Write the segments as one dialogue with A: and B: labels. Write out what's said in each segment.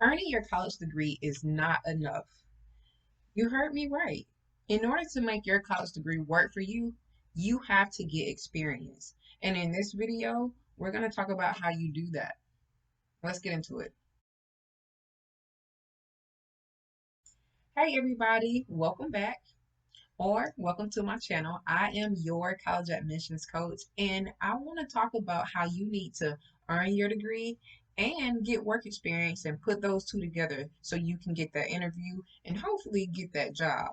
A: Earning your college degree is not enough. You heard me right. In order to make your college degree work for you, you have to get experience. And in this video, we're going to talk about how you do that. Let's get into it. Hey, everybody, welcome back or welcome to my channel. I am your college admissions coach, and I want to talk about how you need to earn your degree and get work experience and put those two together so you can get that interview and hopefully get that job.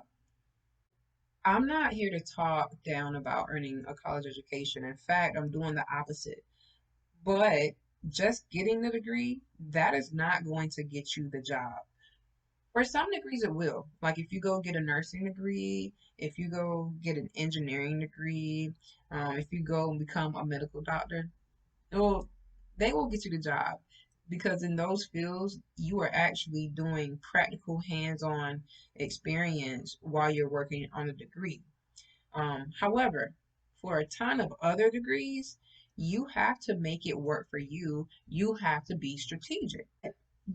A: I'm not here to talk down about earning a college education. In fact, I'm doing the opposite. But just getting the degree, that is not going to get you the job. For some degrees, it will. Like if you go get a nursing degree, if you go get an engineering degree, if you go and become a medical doctor, well, they will get you the job because in those fields, you are actually doing practical hands-on experience while you're working on a degree. However, for a ton of other degrees, you have to make it work for you. You have to be strategic.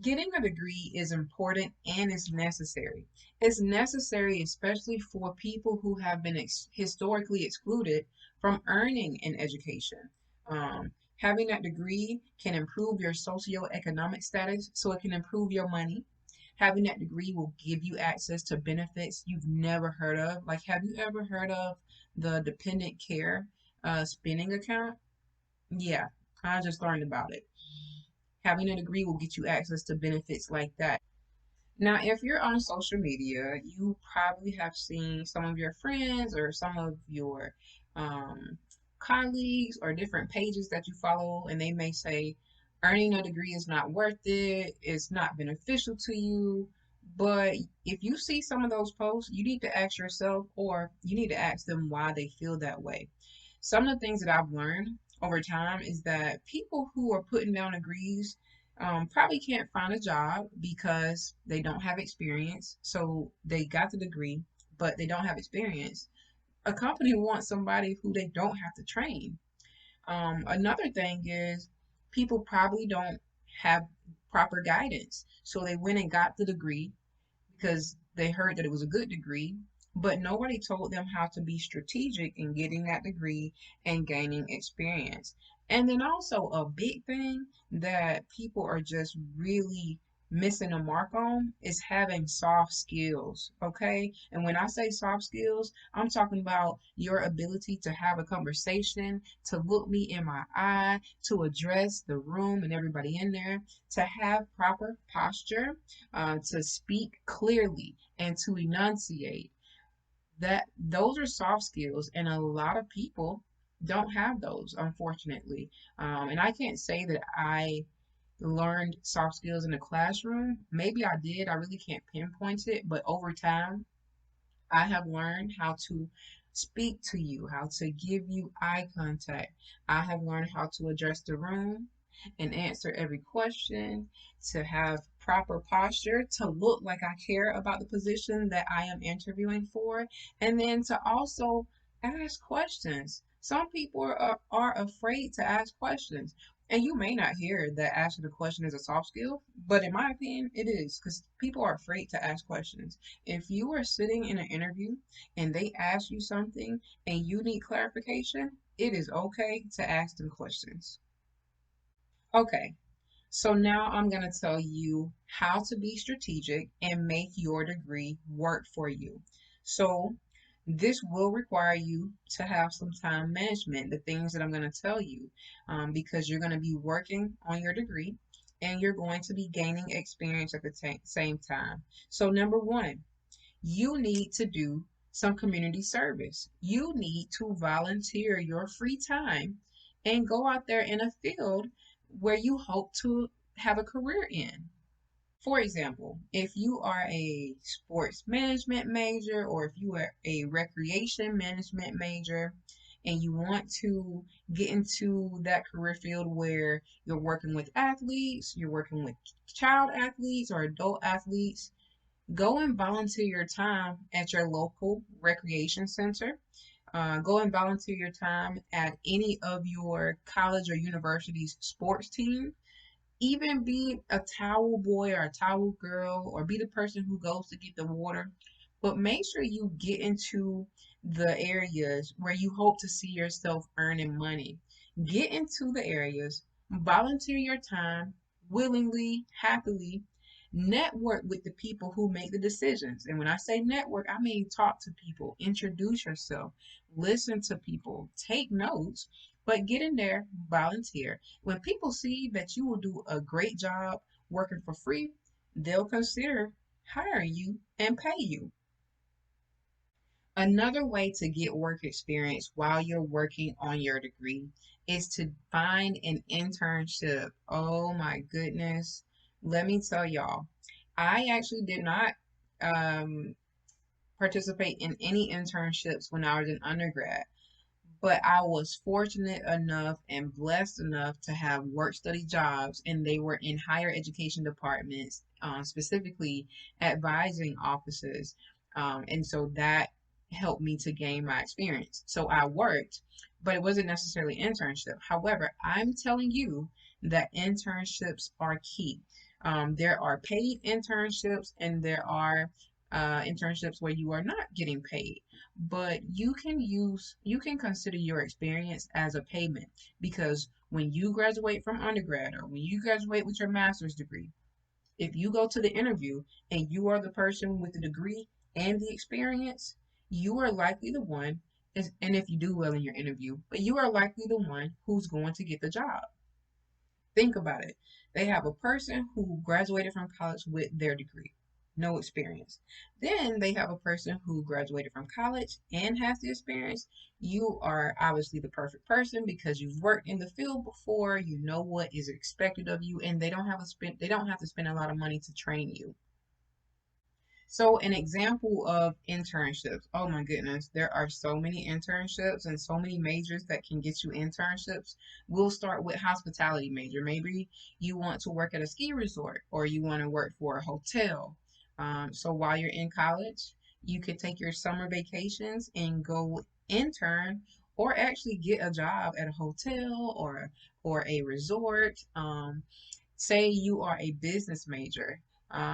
A: Getting a degree is important and it's necessary. It's necessary, especially for people who have been historically excluded from earning an education. Having that degree can improve your socioeconomic status, so it can improve your money. Having that degree will give you access to benefits you've never heard of. Like, have you ever heard of the dependent care spending account? Yeah, I just learned about it. Having a degree will get you access to benefits like that. Now, if you're on social media, you probably have seen some of your friends or some of your um, colleagues or different pages that you follow, and they may say, earning a degree is not worth it, it's not beneficial to you. But if you see some of those posts, you need to ask yourself, or you need to ask them why they feel that way. Some of the things that I've learned over time is that people who are putting down degrees probably can't find a job because they don't have experience. So they got the degree, but they don't have experience. A company wants somebody who they don't have to train. Another thing is people probably don't have proper guidance. So they went and got the degree because they heard that it was a good degree, but nobody told them how to be strategic in getting that degree and gaining experience. And then also a big thing that people are just really missing a mark on is having soft skills, okay? And when I say soft skills, I'm talking about your ability to have a conversation, to look me in my eye, to address the room and everybody in there, to have proper posture, to speak clearly and to enunciate. That those are soft skills, and a lot of people don't have those, unfortunately. And I can't say that I learned soft skills in the classroom. Maybe I did. I really can't pinpoint it, but over time, I have learned how to speak to you, how to give you eye contact. I have learned how to address the room and answer every question, to have proper posture, to look like I care about the position that I am interviewing for, and then to also ask questions. Some people are afraid to ask questions. And you may not hear that asking a question is a soft skill, but in my opinion, it is because people are afraid to ask questions. If you are sitting in an interview and they ask you something and you need clarification, it is okay to ask them questions. Okay, so now I'm going to tell you how to be strategic and make your degree work for you. So, this will require you to have some time management, the things that I'm going to tell you, because you're going to be working on your degree and you're going to be gaining experience at the same time. So, number one, you need to do some community service. You need to volunteer your free time and go out there in a field where you hope to have a career in. For example, if you are a sports management major or if you are a recreation management major and you want to get into that career field where you're working with athletes, you're working with child athletes or adult athletes, go and volunteer your time at your local recreation center. Go and volunteer your time at any of your college or university's sports team. Even be a towel boy or a towel girl, or be the person who goes to get the water. But make sure you get into the areas where you hope to see yourself earning money. Get into the areas, volunteer your time willingly, happily. Network with the people who make the decisions. And when I say network, I mean talk to people, introduce yourself, listen to people, take notes, but get in there, volunteer. When people see that you will do a great job working for free, they'll consider hiring you and pay you. Another way to get work experience while you're working on your degree is to find an internship. Oh my goodness. Let me tell y'all, I actually did not um, participate in any internships when I was in undergrad. But I was fortunate enough and blessed enough to have work study jobs, and they were in higher education departments, specifically advising offices. And so that helped me to gain my experience. So I worked, but it wasn't necessarily internship. However, I'm telling you that internships are key. There are paid internships, and there are internships where you are not getting paid, but you can consider your experience as a payment, because when you graduate from undergrad or when you graduate with your master's degree, if you go to the interview and you are the person with the degree and the experience, you are likely the one, and if you do well in your interview, but you are likely the one who's going to get the job. Think about it. They have a person who graduated from college with their degree, no experience. Then they have a person who graduated from college and has the experience. You are obviously the perfect person because you've worked in the field before, you know what is expected of you, and they don't have to spend a lot of money to train you. So, an example of internships. Oh my goodness, there are so many internships and so many majors that can get you internships. We'll start with hospitality major. Maybe you want to work at a ski resort or you want to work for a hotel. So, while you're in college, you could take your summer vacations and go intern or actually get a job at a hotel or a resort. Say you are a business major.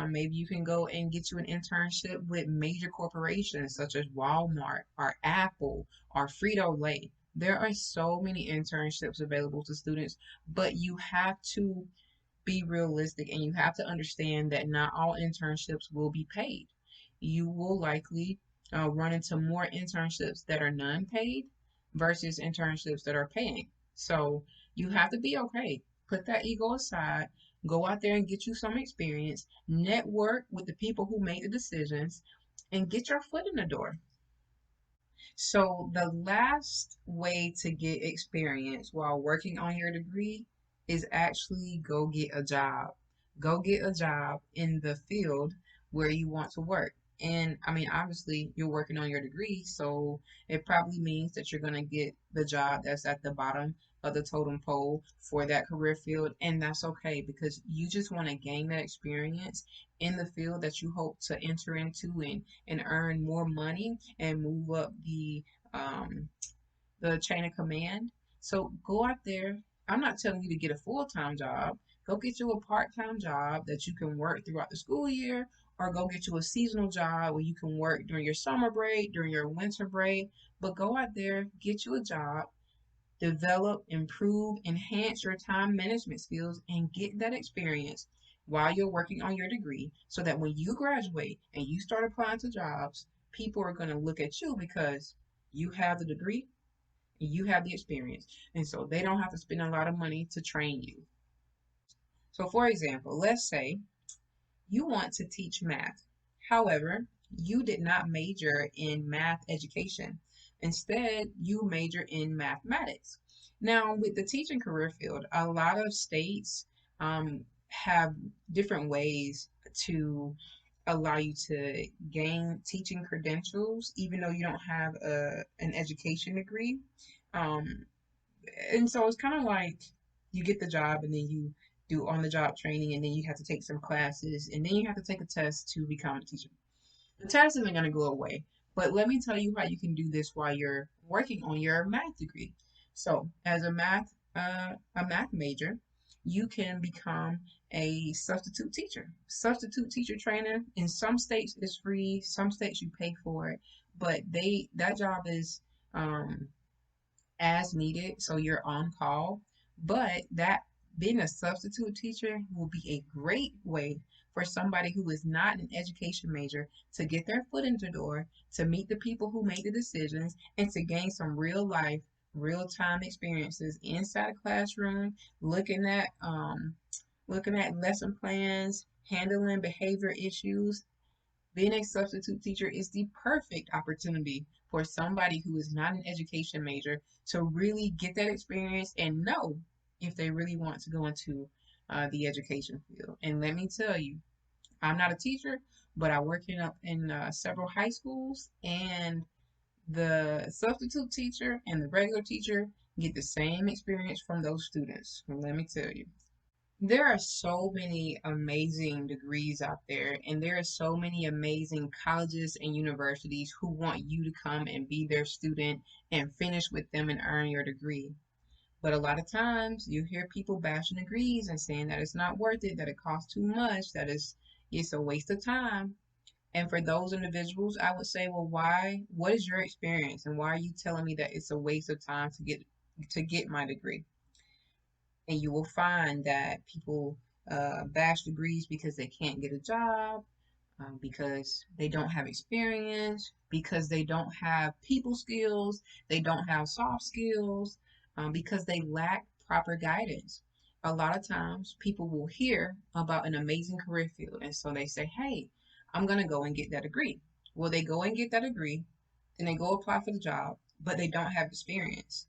A: Maybe you can go and get you an internship with major corporations such as Walmart or Apple or Frito-Lay. There are so many internships available to students, but you have to be realistic and you have to understand that not all internships will be paid. You will likely run into more internships that are non-paid versus internships that are paying. So you have to be okay. Put that ego aside. Go out there and get you some experience. Network with the people who make the decisions and get your foot in the door. So, the last way to get experience while working on your degree is actually go get a job. Go get a job in the field where you want to work. And I mean, obviously, you're working on your degree, so it probably means that you're going to get the job that's at the bottom of the totem pole for that career field. And that's okay because you just want to gain that experience in the field that you hope to enter into and earn more money and move up um, the chain of command. So go out there. I'm not telling you to get a full-time job. Go get you a part-time job that you can work throughout the school year, or go get you a seasonal job where you can work during your summer break, during your winter break. But go out there, get you a job, develop, improve, enhance your time management skills, and get that experience while you're working on your degree so that when you graduate and you start applying to jobs, people are going to look at you because you have the degree and you have the experience. And so they don't have to spend a lot of money to train you. So, for example, let's say you want to teach math. However, you did not major in math education. Instead, you major in mathematics. Now, with the teaching career field, a lot of states have different ways to allow you to gain teaching credentials, even though you don't have an education degree. Um, and so it's kind of like you get the job and then you do on the job training and then you have to take some classes and then you have to take a test to become a teacher. The test isn't going to go away, but let me tell you how you can do this while you're working on your math degree. So, as a math major, you can become a substitute teacher. Substitute teacher training in some states is free, some states you pay for it, but that job is um, as needed, so you're on call. But that being a substitute teacher will be a great way for somebody who is not an education major to get their foot in the door, to meet the people who make the decisions, and to gain some real life, real time experiences inside a classroom, looking at lesson plans, handling behavior issues. Being a substitute teacher is the perfect opportunity for somebody who is not an education major to really get that experience and know if they really want to go into the education field. And let me tell you, I'm not a teacher, but I work in several high schools, and the substitute teacher and the regular teacher get the same experience from those students. Let me tell you. There are so many amazing degrees out there, and there are so many amazing colleges and universities who want you to come and be their student and finish with them and earn your degree. But a lot of times you hear people bashing degrees and saying that it's not worth it, that it costs too much, that it's a waste of time. And for those individuals, I would say, well, why? What is your experience, and why are you telling me that it's a waste of time to get my degree? And you will find that people bash degrees because they can't get a job, because they don't have experience, because they don't have people skills, they don't have soft skills, because they lack proper guidance. A lot of times, people will hear about an amazing career field, and so they say, hey, I'm going to go and get that degree. Well, they go and get that degree, and they go apply for the job, but they don't have experience.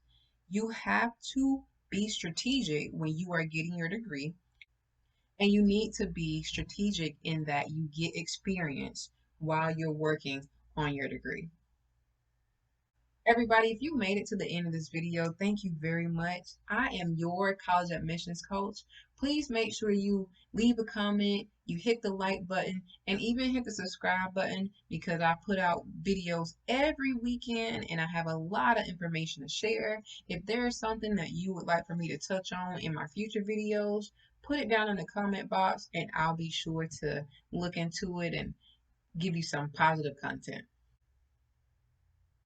A: You have to be strategic when you are getting your degree, and you need to be strategic in that you get experience while you're working on your degree. Everybody, if you made it to the end of this video, thank you very much. I am your college admissions coach. Please make sure you leave a comment, you hit the like button, and even hit the subscribe button, because I put out videos every weekend and I have a lot of information to share. If there is something that you would like for me to touch on in my future videos, put it down in the comment box and I'll be sure to look into it and give you some positive content.